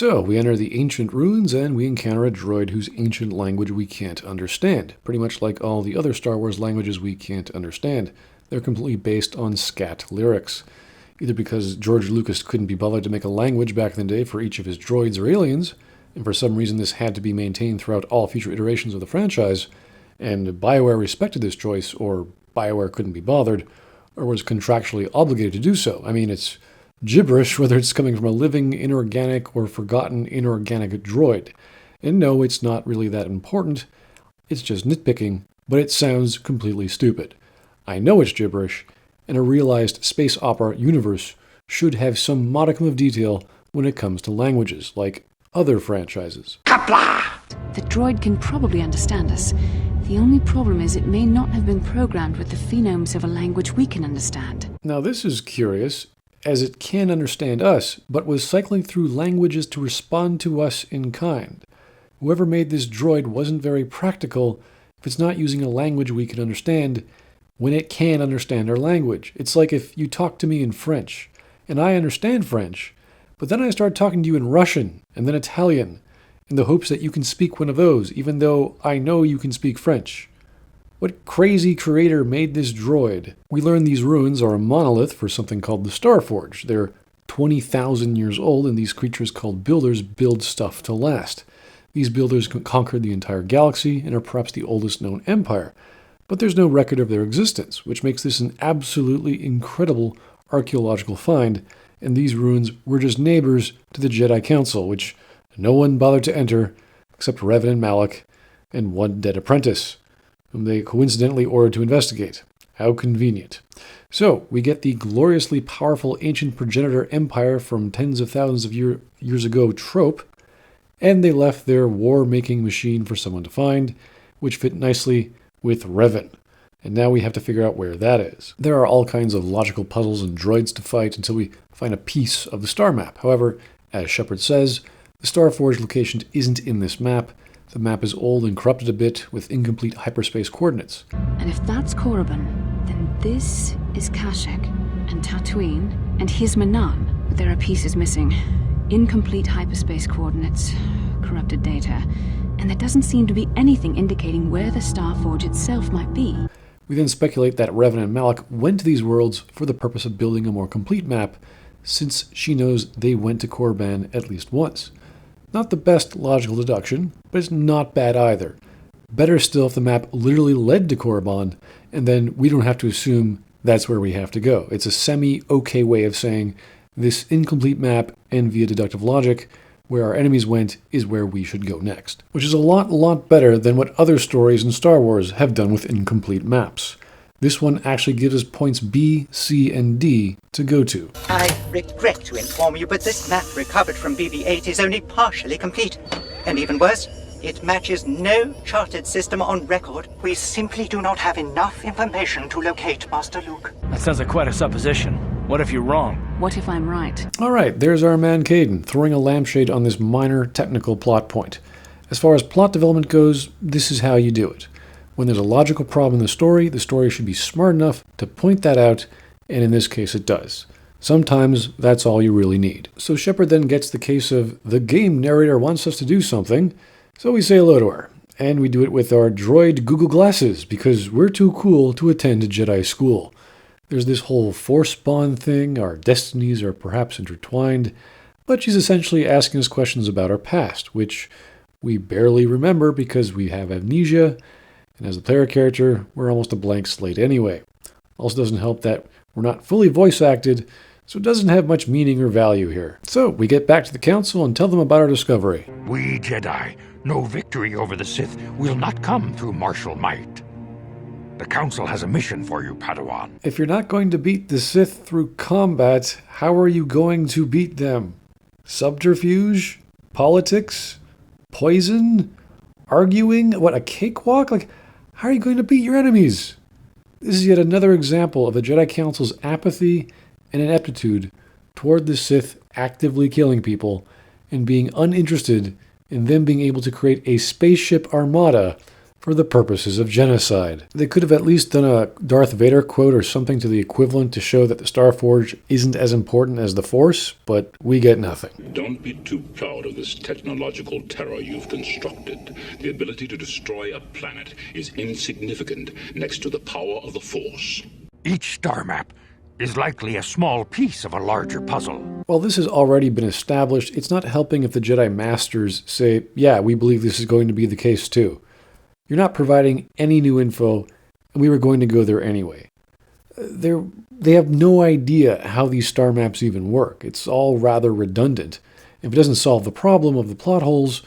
So, we enter the ancient ruins and we encounter a droid whose ancient language we can't understand. Pretty much like all the other Star Wars languages we can't understand. They're completely based on scat lyrics. Either because George Lucas couldn't be bothered to make a language back in the day for each of his droids or aliens, and for some reason this had to be maintained throughout all future iterations of the franchise, and BioWare respected this choice, or BioWare couldn't be bothered, or was contractually obligated to do so. I mean, it's gibberish whether it's coming from a living, inorganic, or forgotten inorganic droid. And no, it's not really that important, it's just nitpicking, but it sounds completely stupid. I know it's gibberish, and a realized space opera universe should have some modicum of detail when it comes to languages, like other franchises. Kapla! The droid can probably understand us. The only problem is it may not have been programmed with the phonemes of a language we can understand. Now this is curious, as it can understand us, but was cycling through languages to respond to us in kind. Whoever made this droid wasn't very practical if it's not using a language we can understand when it can understand our language. It's like if you talk to me in French, and I understand French, but then I start talking to you in Russian, and then Italian, in the hopes that you can speak one of those, even though I know you can speak French. What crazy creator made this droid? We learn these ruins are a monolith for something called the Starforge. They're 20,000 years old, and these creatures called builders build stuff to last. These builders conquered the entire galaxy and are perhaps the oldest known empire. But there's no record of their existence, which makes this an absolutely incredible archaeological find, and these ruins were just neighbors to the Jedi Council, which no one bothered to enter except Revan and Malak and one dead apprentice, whom they coincidentally ordered to investigate. How convenient. So, we get the gloriously powerful ancient progenitor empire from tens of thousands of years ago trope, and they left their war-making machine for someone to find, which fit nicely with Revan. And now we have to figure out where that is. There are all kinds of logical puzzles and droids to fight until we find a piece of the star map. However, as Shepard says, the Starforge location isn't in this map. The map is old and corrupted a bit with incomplete hyperspace coordinates. And if that's Korriban, then this is Kashyyyk and Tatooine and here's Manan. But there are pieces missing. Incomplete hyperspace coordinates, corrupted data, and there doesn't seem to be anything indicating where the Starforge itself might be. We then speculate that Revan and Malak went to these worlds for the purpose of building a more complete map, since she knows they went to Korriban at least once. Not the best logical deduction, but it's not bad either. Better still if the map literally led to Korriban, and then we don't have to assume that's where we have to go. It's a semi-okay way of saying this incomplete map, and via deductive logic, where our enemies went is where we should go next. Which is a lot better than what other stories in Star Wars have done with incomplete maps. This one actually gives us points B, C, and D to go to. I regret to inform you, but this map recovered from BB-8 is only partially complete. And even worse, it matches no charted system on record. We simply do not have enough information to locate Master Luke. That sounds like quite a supposition. What if you're wrong? What if I'm right? Alright, there's our man Kaidan, throwing a lampshade on this minor technical plot point. As far as plot development goes, this is how you do it. When there's a logical problem in the story should be smart enough to point that out, and in this case it does. Sometimes that's all you really need. So Shepard then gets the case of the game narrator wants us to do something, so we say hello to her. And we do it with our droid Google Glasses, because we're too cool to attend Jedi school. There's this whole Force bond thing, our destinies are perhaps intertwined, but she's essentially asking us questions about our past, which we barely remember because we have amnesia, and as a player character, we're almost a blank slate anyway. Also doesn't help that we're not fully voice acted, so it doesn't have much meaning or value here. So we get back to the council and tell them about our discovery. We Jedi know victory over the Sith will not come through martial might. The council has a mission for you, Padawan. If you're not going to beat the Sith through combat, how are you going to beat them? Subterfuge? Politics? Poison? Arguing? What, a cakewalk? Like, how are you going to beat your enemies? This is yet another example of the Jedi Council's apathy and ineptitude toward the Sith actively killing people and being uninterested in them being able to create a spaceship armada for the purposes of genocide. They could have at least done a Darth Vader quote or something to the equivalent to show that the Starforge isn't as important as the Force, but we get nothing. Don't be too proud of this technological terror you've constructed. The ability to destroy a planet is insignificant next to the power of the Force. Each star map is likely a small piece of a larger puzzle. While this has already been established, it's not helping if the Jedi Masters say, yeah, we believe this is going to be the case too. You're not providing any new info, and we were going to go there anyway. They have no idea how these star maps even work. It's all rather redundant. If it doesn't solve the problem of the plot holes,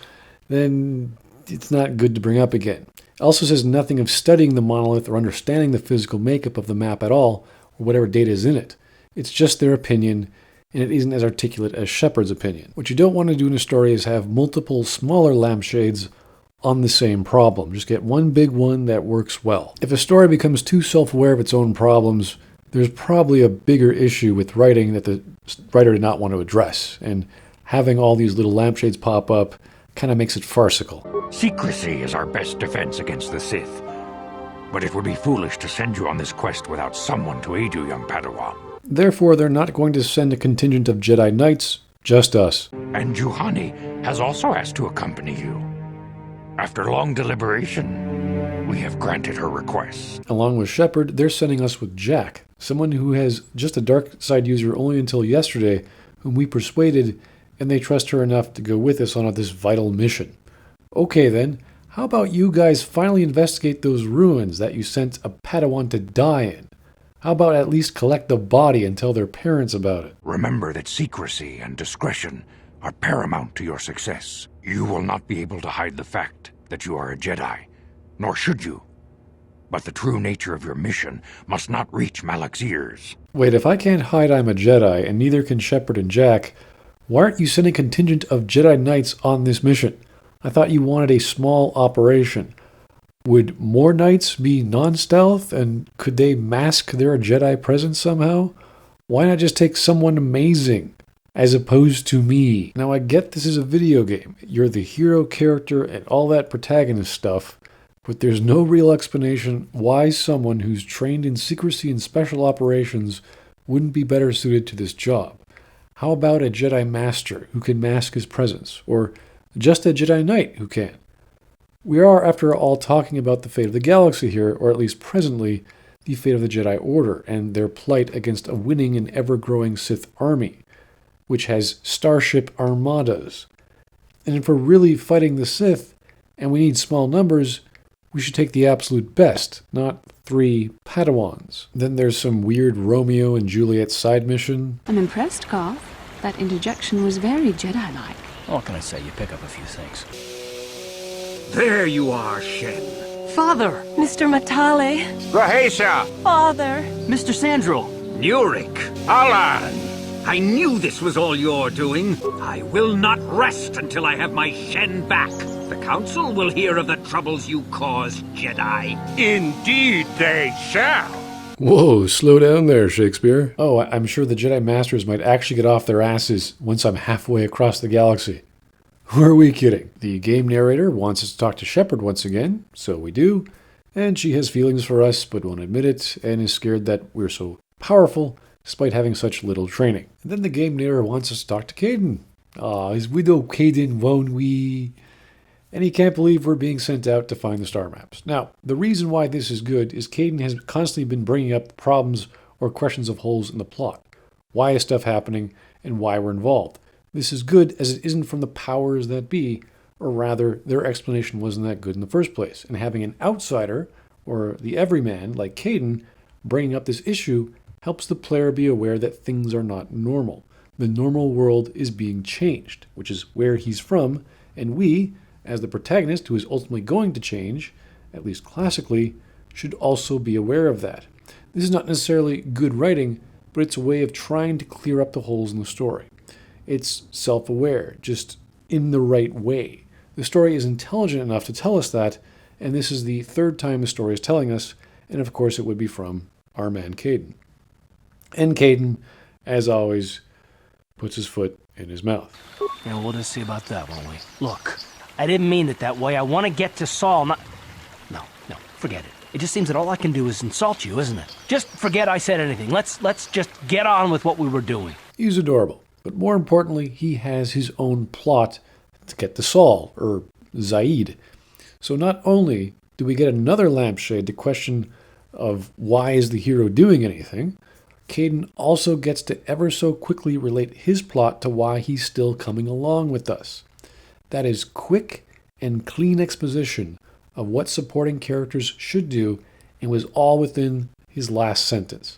then it's not good to bring up again. It also says nothing of studying the monolith or understanding the physical makeup of the map at all, or whatever data is in it. It's just their opinion, and it isn't as articulate as Shepard's opinion. What you don't want to do in a story is have multiple smaller lampshades on the same problem. Just get one big one that works well. If a story becomes too self-aware of its own problems, there's probably a bigger issue with writing that the writer did not want to address, and having all these little lampshades pop up kind of makes it farcical. Secrecy is our best defense against the Sith. But it would be foolish to send you on this quest without someone to aid you, young Padawan. Therefore, they're not going to send a contingent of Jedi Knights, just us. And Juhani has also asked to accompany you. After long deliberation, we have granted her request. Along with Shepard, they're sending us with Jack, someone who has just a dark side user only until yesterday, whom we persuaded, and they trust her enough to go with us on this vital mission. Okay then, how about you guys finally investigate those ruins that you sent a Padawan to die in? How about at least collect the body and tell their parents about it? Remember that secrecy and discretion are paramount to your success. You will not be able to hide the fact that you are a Jedi, nor should you. But the true nature of your mission must not reach Malak's ears. Wait, if I can't hide I'm a Jedi, and neither can Shepard and Jack, why aren't you sending a contingent of Jedi Knights on this mission? I thought you wanted a small operation. Would more Knights be non-stealth, and could they mask their Jedi presence somehow? Why not just take someone amazing, as opposed to me? Now I get this is a video game. You're the hero character and all that protagonist stuff, but there's no real explanation why someone who's trained in secrecy and special operations wouldn't be better suited to this job. How about a Jedi Master who can mask his presence, or just a Jedi Knight who can? We are, after all, talking about the fate of the galaxy here, or at least presently, the fate of the Jedi Order and their plight against a winning and ever-growing Sith army, which has starship armadas. And if we're really fighting the Sith, and we need small numbers, we should take the absolute best, not 3 Padawans. Then there's some weird Romeo and Juliet side mission. I'm impressed, Carth. That interjection was very Jedi-like. What can I say? You pick up a few things. There you are, Shen. Father! Mr. Matale! Grahesa! Father! Mr. Sandro! Nurik! Alan! I knew this was all your doing. I will not rest until I have my Shen back. The Council will hear of the troubles you caused, Jedi. Indeed they shall! Whoa, slow down there, Shakespeare. Oh, I'm sure the Jedi Masters might actually get off their asses once I'm halfway across the galaxy. Who are we kidding? The game narrator wants us to talk to Shepard once again, so we do, and she has feelings for us but won't admit it, and is scared that we're so powerful despite having such little training. And then the game narrator wants us to talk to Kaidan. His widow Kaidan, won't we? And he can't believe we're being sent out to find the star maps. Now, the reason why this is good is Kaidan has constantly been bringing up problems or questions of holes in the plot. Why is stuff happening, and why we're involved. This is good as it isn't from the powers that be, or rather, their explanation wasn't that good in the first place. And having an outsider, or the everyman, like Kaidan, bringing up this issue helps the player be aware that things are not normal. The normal world is being changed, which is where he's from, and we, as the protagonist who is ultimately going to change, at least classically, should also be aware of that. This is not necessarily good writing, but it's a way of trying to clear up the holes in the story. It's self-aware, just in the right way. The story is intelligent enough to tell us that, and this is the 3rd time the story is telling us, and of course it would be from our man Kaidan. And Kaidan, as always, puts his foot in his mouth. Yeah, we'll just see about that, won't we? Look, I didn't mean it that way. I want to get to Saul, not... No, forget it. It just seems that all I can do is insult you, isn't it? Just forget I said anything. Let's just get on with what we were doing. He's adorable, but more importantly, he has his own plot to get to Saul, or Zaid. So not only do we get another lampshade to question of why is the hero doing anything, Kaidan also gets to ever so quickly relate his plot to why he's still coming along with us. That is quick and clean exposition of what supporting characters should do, and was all within his last sentence.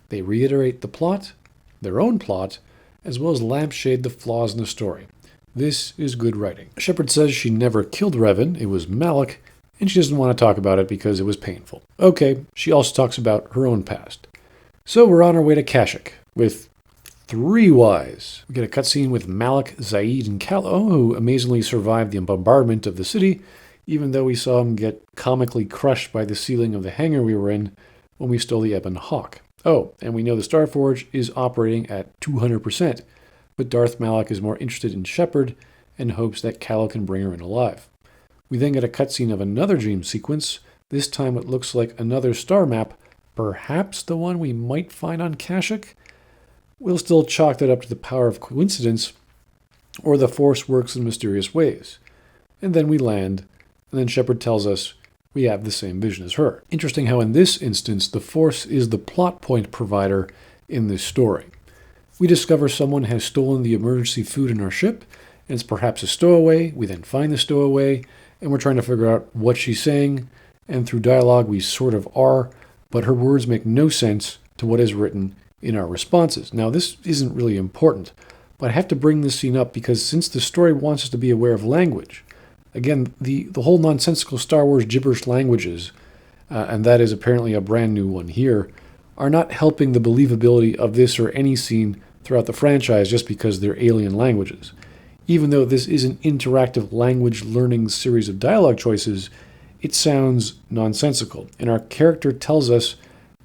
They reiterate the plot, their own plot, as well as lampshade the flaws in the story. This is good writing. Shepard says she never killed Revan, it was Malak, and she doesn't want to talk about it because it was painful. Okay, she also talks about her own past. So we're on our way to Kashyyyk, with 3 Ys. We get a cutscene with Malak, Zaid, and Kalo, who amazingly survived the bombardment of the city, even though we saw him get comically crushed by the ceiling of the hangar we were in when we stole the Ebon Hawk. Oh, and we know the Starforge is operating at 200%, but Darth Malak is more interested in Shepard and hopes that Kalo can bring her in alive. We then get a cutscene of another dream sequence, this time it looks like another star map, perhaps the one we might find on Kashyyyk. We'll still chalk that up to the power of coincidence, or the Force works in mysterious ways. And then we land, and then Shepard tells us we have the same vision as her. Interesting how in this instance, the Force is the plot point provider in this story. We discover someone has stolen the emergency food in our ship, and it's perhaps a stowaway. We then find the stowaway, and we're trying to figure out what she's saying, and through dialogue we sort of are, but her words make no sense to what is written in our responses. Now, this isn't really important, but I have to bring this scene up because since the story wants us to be aware of language, again, the whole nonsensical Star Wars gibberish languages, and that is apparently a brand new one here, are not helping the believability of this or any scene throughout the franchise just because they're alien languages. Even though this is an interactive language learning series of dialogue choices, it sounds nonsensical, and our character tells us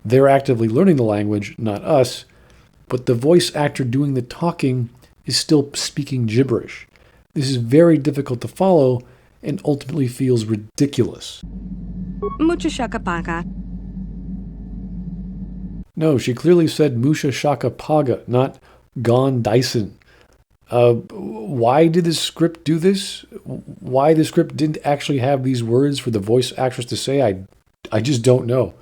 they're actively learning the language, not us, but the voice actor doing the talking is still speaking gibberish. This is very difficult to follow and ultimately feels ridiculous. Mucho shaka paga. No, she clearly said Musha Shaka Paga, not Gone Dyson. Why did the script do this? Why the script didn't actually have these words for the voice actress to say, I just don't know.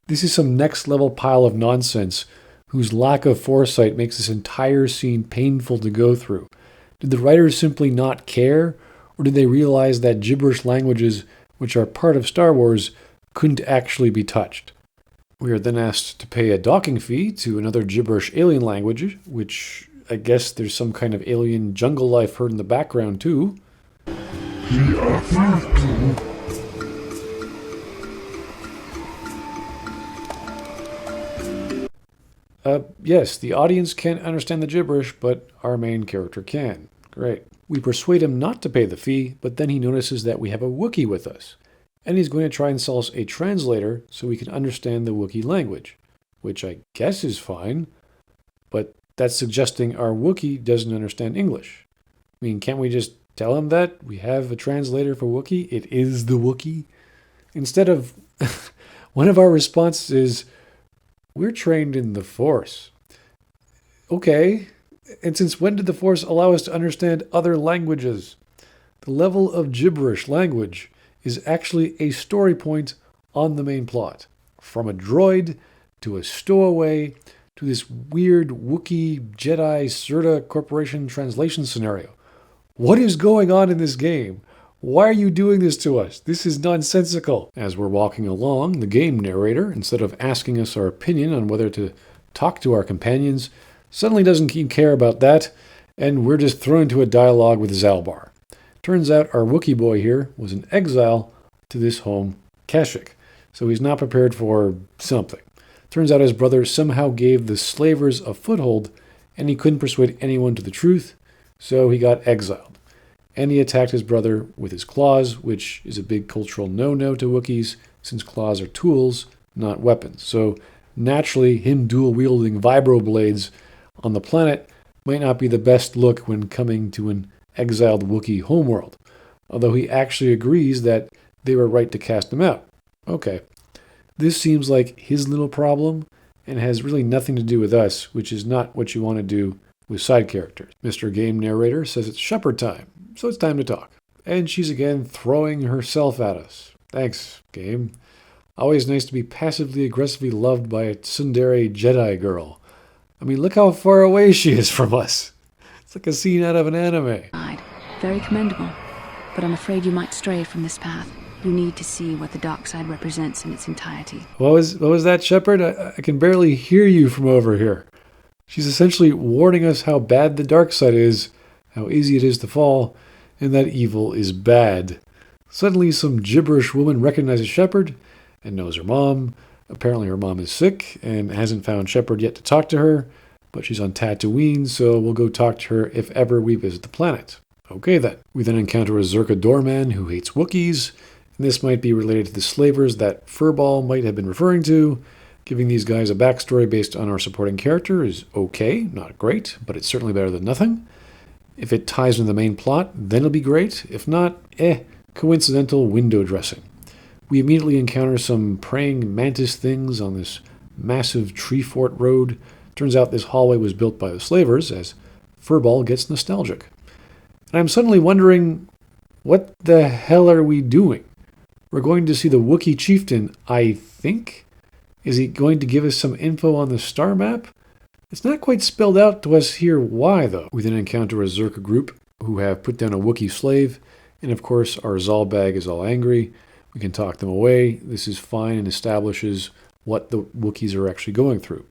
This is some next level pile of nonsense whose lack of foresight makes this entire scene painful to go through. Did the writers simply not care, or did they realize that gibberish languages, which are part of Star Wars, couldn't actually be touched? We are then asked to pay a docking fee to another gibberish alien language, which I guess there's some kind of alien jungle life heard in the background too. Yes, the audience can't understand the gibberish, but our main character can. Great. We persuade him not to pay the fee, but then he notices that we have a Wookiee with us, and he's going to try and sell us a translator so we can understand the Wookiee language, which I guess is fine, but that's suggesting our Wookiee doesn't understand English. I mean, can't we just tell him that? We have a translator for Wookiee. It is the Wookiee. Instead of, one of our responses is, we're trained in the Force. Okay, and since when did the Force allow us to understand other languages? The level of gibberish language is actually a story point on the main plot. From a droid, to a stowaway, to this weird Wookiee Jedi Serta Corporation translation scenario. What is going on in this game? Why are you doing this to us? This is nonsensical. As we're walking along, the game narrator, instead of asking us our opinion on whether to talk to our companions, suddenly doesn't care about that, and we're just thrown into a dialogue with Zaalbar. Turns out our Wookiee boy here was an exile to this home, Kashyyyk, so he's not prepared for something. Turns out his brother somehow gave the slavers a foothold, and he couldn't persuade anyone to the truth, so he got exiled. And he attacked his brother with his claws, which is a big cultural no-no to Wookiees, since claws are tools, not weapons. So naturally, him dual-wielding vibroblades on the planet might not be the best look when coming to an exiled Wookiee homeworld, although he actually agrees that they were right to cast him out. Okay. This seems like his little problem and has really nothing to do with us, which is not what you want to do with side characters. Mr. Game Narrator says it's Shepard time, so it's time to talk. And she's again throwing herself at us. Thanks, Game. Always nice to be passively aggressively loved by a tsundere Jedi girl. I mean, look how far away she is from us. It's like a scene out of an anime. Very commendable, but I'm afraid you might stray from this path. You need to see what the dark side represents in its entirety. What was that, Shepard? I can barely hear you from over here. She's essentially warning us how bad the dark side is, how easy it is to fall, and that evil is bad. Suddenly, some gibberish woman recognizes Shepard and knows her mom. Apparently her mom is sick and hasn't found Shepard yet to talk to her, but she's on Tatooine, so we'll go talk to her if ever we visit the planet. Okay then. We then encounter a Zerka doorman who hates Wookiees, and this might be related to the slavers that Furball might have been referring to. Giving these guys a backstory based on our supporting character is okay, not great, but it's certainly better than nothing. If it ties into the main plot, then it'll be great. If not, coincidental window dressing. We immediately encounter some praying mantis things on this massive tree fort road. Turns out this hallway was built by the slavers, as Furball gets nostalgic. And I'm suddenly wondering, what the hell are we doing? We're going to see the Wookiee chieftain, I think? Is he going to give us some info on the star map? It's not quite spelled out to us here why, though. We then encounter a Zerka group who have put down a Wookiee slave, and of course our Zaalbar is all angry. We can talk them away. This is fine and establishes what the Wookiees are actually going through.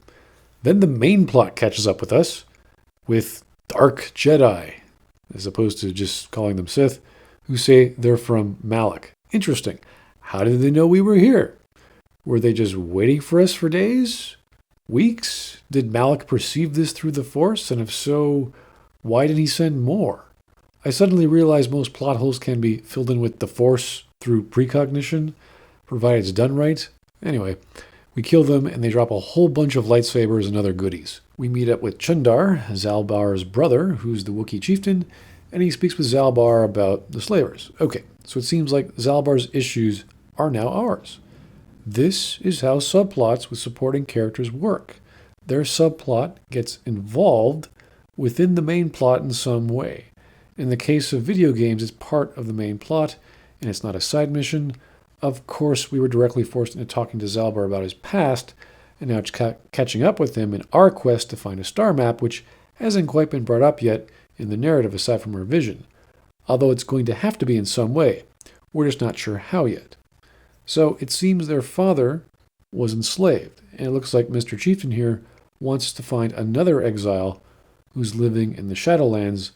Then the main plot catches up with us, with Dark Jedi, as opposed to just calling them Sith, who say they're from Malak. Interesting. How did they know we were here? Were they just waiting for us for days? Weeks? Did Malak perceive this through the Force? And if so, why did he send more? I suddenly realized most plot holes can be filled in with the Force through precognition, provided it's done right. Anyway, we kill them and they drop a whole bunch of lightsabers and other goodies. We meet up with Chundar, Zaalbar's brother, who's the Wookiee chieftain, and he speaks with Zaalbar about the slavers. Okay, so it seems like Zaalbar's issues are now ours. This is how subplots with supporting characters work. Their subplot gets involved within the main plot in some way. In the case of video games, it's part of the main plot, and it's not a side mission. Of course, we were directly forced into talking to Zaalbar about his past, and now it's catching up with him in our quest to find a star map, which hasn't quite been brought up yet in the narrative aside from our vision. Although it's going to have to be in some way. We're just not sure how yet. So it seems their father was enslaved, and it looks like Mr. Chieftain here wants to find another exile who's living in the Shadowlands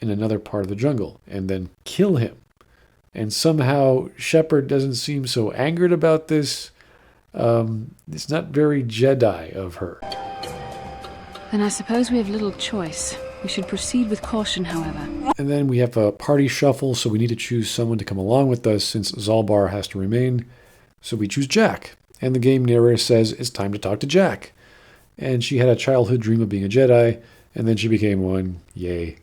in another part of the jungle, and then kill him. And somehow Shepard doesn't seem so angered about this. It's not very Jedi of her. Then I suppose we have little choice. We should proceed with caution, however. And then we have a party shuffle, so we need to choose someone to come along with us since Zaalbar has to remain. So we choose Jack. And the game narrator says it's time to talk to Jack. And she had a childhood dream of being a Jedi, and then she became one. Yay.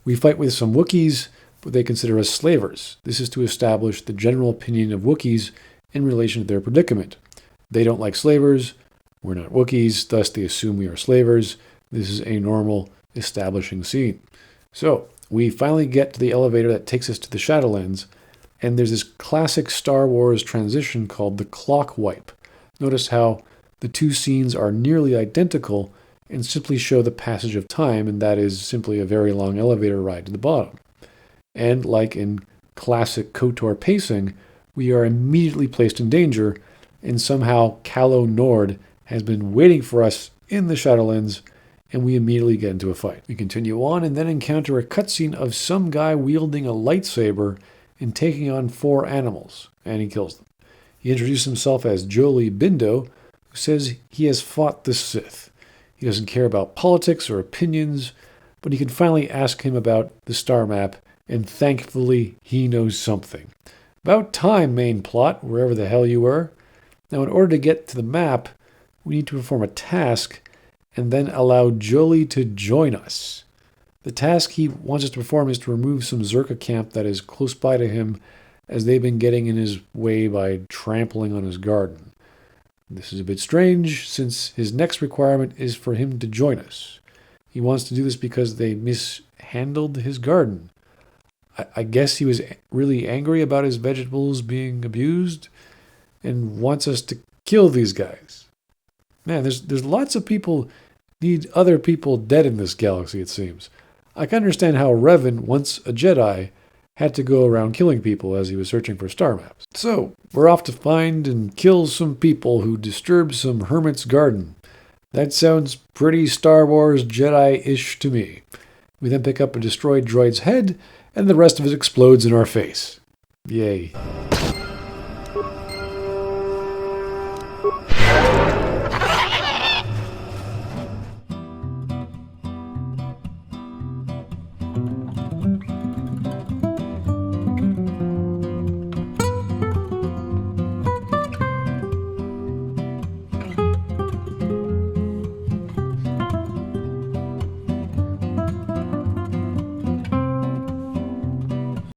We fight with some Wookiees, but they consider us slavers. This is to establish the general opinion of Wookiees in relation to their predicament. They don't like slavers. We're not Wookiees, thus they assume we are slavers. This is a normal establishing scene. So we finally get to the elevator that takes us to the Shadowlands, and there's this classic Star Wars transition called the clock wipe. Notice how the two scenes are nearly identical and simply show the passage of time, and that is simply a very long elevator ride to the bottom. And like in classic KotOR pacing, we are immediately placed in danger, and somehow Calo Nord has been waiting for us in the Shadowlands, and we immediately get into a fight. We continue on and then encounter a cutscene of some guy wielding a lightsaber and taking on 4 animals, and he kills them. He introduces himself as Jolie Bindo, who says he has fought the Sith. He doesn't care about politics or opinions, but he can finally ask him about the star map, and thankfully he knows something. About time, main plot, wherever the hell you were. Now, in order to get to the map, we need to perform a task and then allow Jolie to join us. The task he wants us to perform is to remove some Zerka camp that is close by to him as they've been getting in his way by trampling on his garden. This is a bit strange, since his next requirement is for him to join us. He wants to do this because they mishandled his garden. I guess he was really angry about his vegetables being abused and wants us to kill these guys. Man, there's lots of people need other people dead in this galaxy, it seems. I can understand how Revan, once a Jedi, had to go around killing people as he was searching for star maps. So, we're off to find and kill some people who disturbed some hermit's garden. That sounds pretty Star Wars Jedi-ish to me. We then pick up a destroyed droid's head, and the rest of it explodes in our face. Yay.